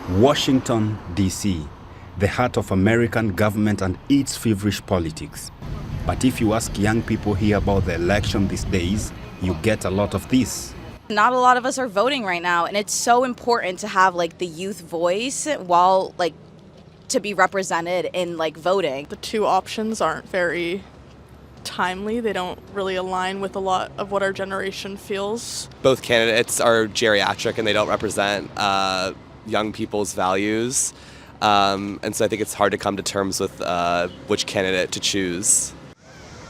Washington, D.C., the heart of American government and its feverish politics. But if you ask young people here about the election these days, you get a lot of this. Not a lot of us are voting right now, and it's so important to have the youth voice while to be represented in voting. The two options aren't very timely. They don't really align with a lot of what our generation feels. Both candidates are geriatric and they don't represent young people's values. And so I think it's hard to come to terms with which candidate to choose.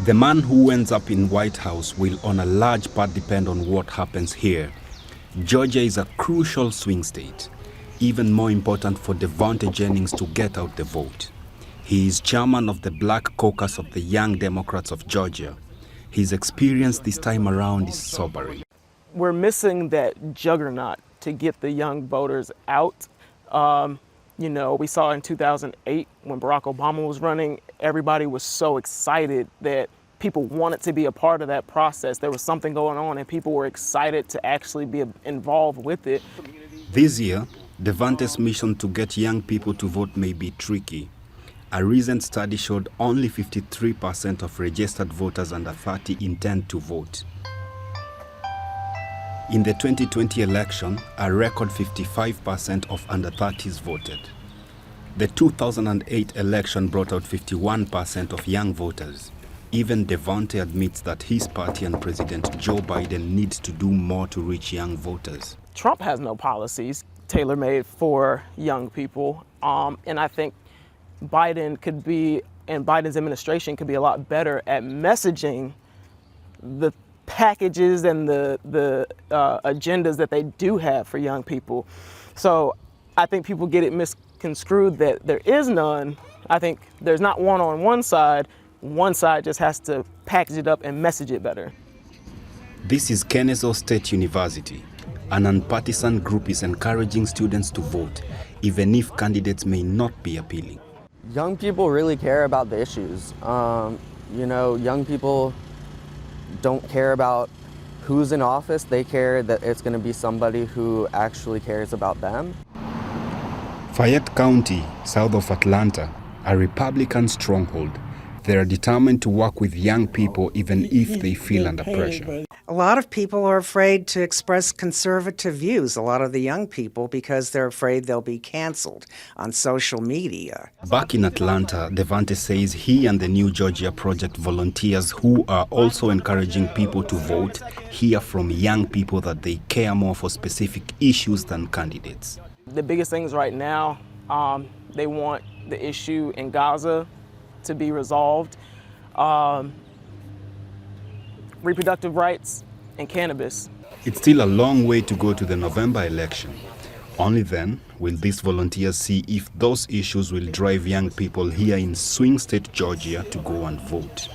The man who ends up in White House will on a large part depend on what happens here. Georgia is a crucial swing state, even more important for Devonte Jennings to get out the vote. He is chairman of the Black Caucus of the Young Democrats of Georgia. His experience this time around is sobering. We're missing that juggernaut to get the young voters out. We saw in 2008 when Barack Obama was running, everybody was so excited that people wanted to be a part of that process. There was something going on and people were excited to actually be involved with it. This year, Devonte's mission to get young people to vote may be tricky. A recent study showed only 53% of registered voters under 30 intend to vote. In the 2020 election, a record 55% of under 30s voted. The 2008 election brought out 51% of young voters. Even Devonte admits that his party and President Joe Biden need to do more to reach young voters. Trump has no policies tailor-made for young people, and I think Biden's administration could be a lot better at messaging the packages and the agendas that they do have for young people. So I think people get it misconstrued that there is none. I think there's not one on one side. One side just has to package it up and message it better. This is Kennesaw State University. An nonpartisan group is encouraging students to vote, even if candidates may not be appealing. Young people really care about the issues. Young people don't care about who's in office. They care that it's going to be somebody who actually cares about them. Fayette County, south of Atlanta, a Republican stronghold. They are determined to work with young people even if they feel under pressure. A lot of people are afraid to express conservative views, a lot of the young people, because they're afraid they'll be canceled on social media. Back in Atlanta, Devonte says he and the New Georgia Project volunteers who are also encouraging people to vote hear from young people that they care more for specific issues than candidates. The biggest things right now, they want the issue in Gaza to be resolved, reproductive rights, and cannabis. It's still a long way to go to the November election. Only then will these volunteers see if those issues will drive young people here in swing state Georgia to go and vote.